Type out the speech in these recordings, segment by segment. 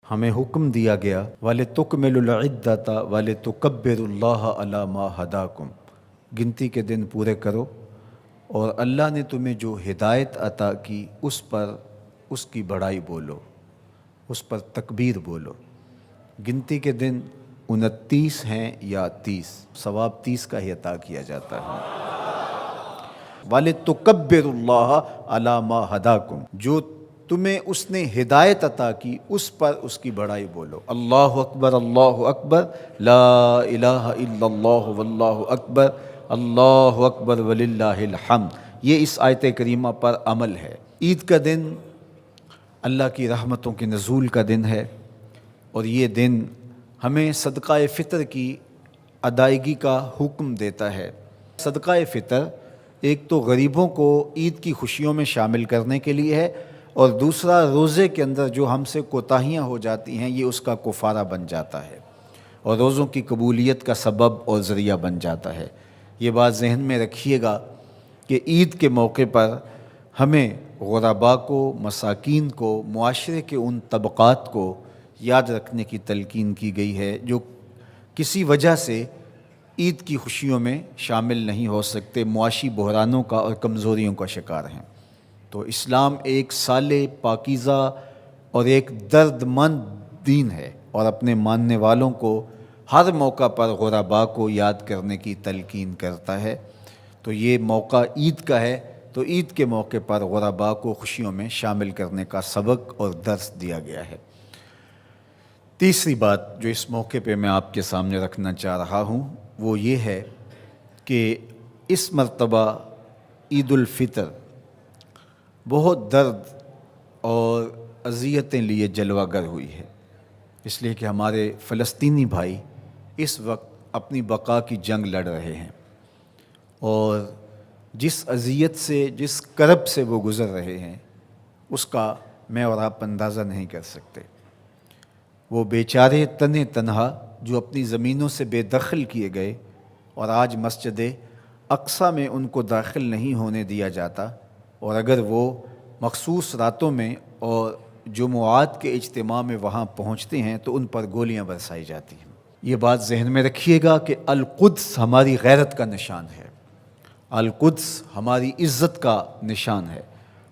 ہمیں حکم دیا گیا وَلِتُكْمِلُوا الْعِدَّةَ وَلِتُكَبِّرُوا اللَّهَ عَلَى مَا هَدَاكُمْ، گنتی کے دن پورے کرو اور اللہ نے تمہیں جو ہدایت عطا کی اس پر اس کی بڑائی بولو، اس پر تکبیر بولو۔ گنتی کے دن 29 ہیں یا 30، ثواب 30 کا ہی عطا کیا جاتا ہے۔ وَلِتُكَبِّرُوا اللَّهَ عَلَى مَا هَدَاكُمْ، جو تمہیں اس نے ہدایت عطا کی اس پر اس کی بڑائی بولو۔ اللہ اکبر لا الہ الا اللہ واللہ اکبر، اللہ اکبر وللہ الحمد، یہ اس آیت کریمہ پر عمل ہے۔ عید کا دن اللہ کی رحمتوں کے نزول کا دن ہے، اور یہ دن ہمیں صدقہ فطر کی ادائیگی کا حکم دیتا ہے۔ صدقہ فطر ایک تو غریبوں کو عید کی خوشیوں میں شامل کرنے کے لیے ہے، اور دوسرا روزے کے اندر جو ہم سے کوتاہیاں ہو جاتی ہیں یہ اس کا کفارہ بن جاتا ہے، اور روزوں کی قبولیت کا سبب اور ذریعہ بن جاتا ہے۔ یہ بات ذہن میں رکھیے گا کہ عید کے موقع پر ہمیں غرباء کو، مساکین کو، معاشرے کے ان طبقات کو یاد رکھنے کی تلقین کی گئی ہے جو کسی وجہ سے عید کی خوشیوں میں شامل نہیں ہو سکتے، معاشی بحرانوں کا اور کمزوریوں کا شکار ہیں۔ تو اسلام ایک صالح، پاکیزہ اور ایک درد مند دین ہے، اور اپنے ماننے والوں کو ہر موقع پر غرباء کو یاد کرنے کی تلقین کرتا ہے۔ تو یہ موقع عید کا ہے، تو عید کے موقع پر غرباء کو خوشیوں میں شامل کرنے کا سبق اور درس دیا گیا ہے۔ تیسری بات جو اس موقع پہ میں آپ کے سامنے رکھنا چاہ رہا ہوں وہ یہ ہے کہ اس مرتبہ عید الفطر بہت درد اور اذیتیں لیے جلوہ گر ہوئی ہے، اس لیے کہ ہمارے فلسطینی بھائی اس وقت اپنی بقا کی جنگ لڑ رہے ہیں، اور جس اذیت سے، جس کرب سے وہ گزر رہے ہیں اس کا میں اور آپ اندازہ نہیں کر سکتے۔ وہ بیچارے تنے تنہا جو اپنی زمینوں سے بے دخل کیے گئے، اور آج مسجد اقصیٰ میں ان کو داخل نہیں ہونے دیا جاتا، اور اگر وہ مخصوص راتوں میں اور جمعات کے اجتماع میں وہاں پہنچتے ہیں تو ان پر گولیاں برسائی جاتی ہیں۔ یہ بات ذہن میں رکھیے گا کہ القدس ہماری غیرت کا نشان ہے، القدس ہماری عزت کا نشان ہے۔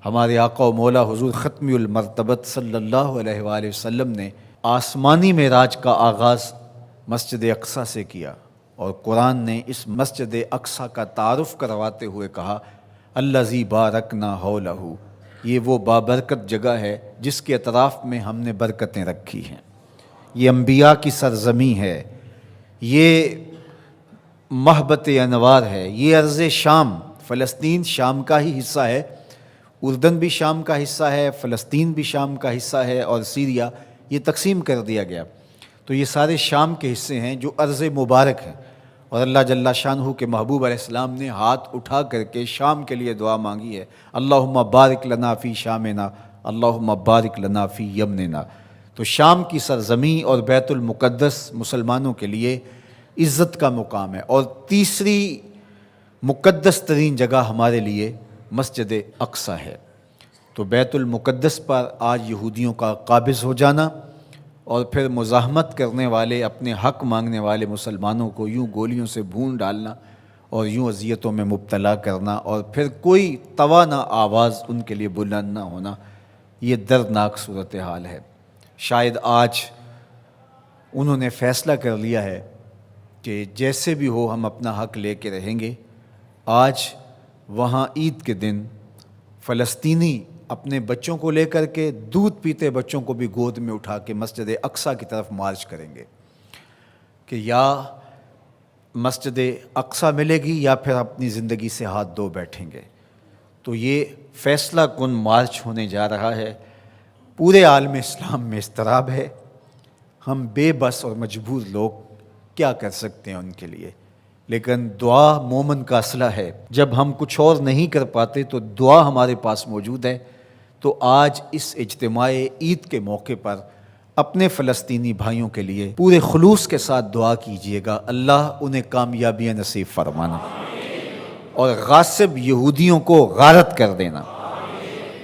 ہمارے آقا و مولا حضور ختم المرتبت صلی اللہ علیہ وآلہ وسلم نے آسمانی معراج کا آغاز مسجد اقصیٰ سے کیا، اور قرآن نے اس مسجد اقصیٰ کا تعارف کرواتے ہوئے کہا الذی بارکنا حولہ، یہ وہ بابرکت جگہ ہے جس کے اطراف میں ہم نے برکتیں رکھی ہیں۔ یہ انبیاء کی سرزمین ہے، یہ محبت انوار ہے، یہ ارض شام، فلسطین شام کا ہی حصہ ہے، اردن بھی شام کا حصہ ہے، فلسطین بھی شام کا حصہ ہے، اور سیریا یہ تقسیم کر دیا گیا۔ تو یہ سارے شام کے حصے ہیں جو ارض مبارک ہیں، اور اللہ جل شانہ کے محبوب علیہ السلام نے ہاتھ اٹھا کر کے شام کے لیے دعا مانگی ہے، اللہم بارک لنا فی شامنا، اللہم بارک لنا فی یمننا۔ تو شام کی سرزمین اور بیت المقدس مسلمانوں کے لیے عزت کا مقام ہے، اور تیسری مقدس ترین جگہ ہمارے لیے مسجد اقصیٰ ہے۔ تو بیت المقدس پر آج یہودیوں کا قابض ہو جانا، اور پھر مزاحمت کرنے والے، اپنے حق مانگنے والے مسلمانوں کو یوں گولیوں سے بھون ڈالنا اور یوں اذیتوں میں مبتلا کرنا، اور پھر کوئی توانا آواز ان کے لیے بلند نہ ہونا، یہ دردناک صورتحال ہے۔ شاید آج انہوں نے فیصلہ کر لیا ہے کہ جیسے بھی ہو ہم اپنا حق لے کے رہیں گے۔ آج وہاں عید کے دن فلسطینی اپنے بچوں کو لے کر کے، دودھ پیتے بچوں کو بھی گود میں اٹھا کے مسجد اقصیٰ کی طرف مارچ کریں گے کہ یا مسجد اقصیٰ ملے گی یا پھر اپنی زندگی سے ہاتھ دھو بیٹھیں گے۔ تو یہ فیصلہ کن مارچ ہونے جا رہا ہے۔ پورے عالم اسلام میں اضطراب ہے، ہم بے بس اور مجبور لوگ کیا کر سکتے ہیں ان کے لیے، لیکن دعا مومن کا اسلحہ ہے۔ جب ہم کچھ اور نہیں کر پاتے تو دعا ہمارے پاس موجود ہے۔ تو آج اس اجتماع عید کے موقع پر اپنے فلسطینی بھائیوں کے لیے پورے خلوص کے ساتھ دعا کیجیے گا، اللہ انہیں کامیابیاں نصیب فرمانا، اور غاصب یہودیوں کو غارت کر دینا،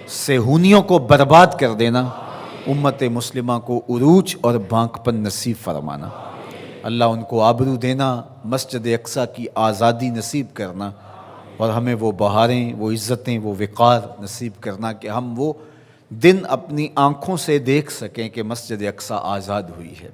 صہیونیوں کو برباد کر دینا، امت مسلمہ کو عروج اور بانکپن نصیب فرمانا، اللہ ان کو آبرو دینا، مسجد اقصیٰ کی آزادی نصیب کرنا، اور ہمیں وہ بہاریں، وہ عزتیں، وہ وقار نصیب کرنا کہ ہم وہ دن اپنی آنکھوں سے دیکھ سکیں کہ مسجد اقصیٰ آزاد ہوئی ہے۔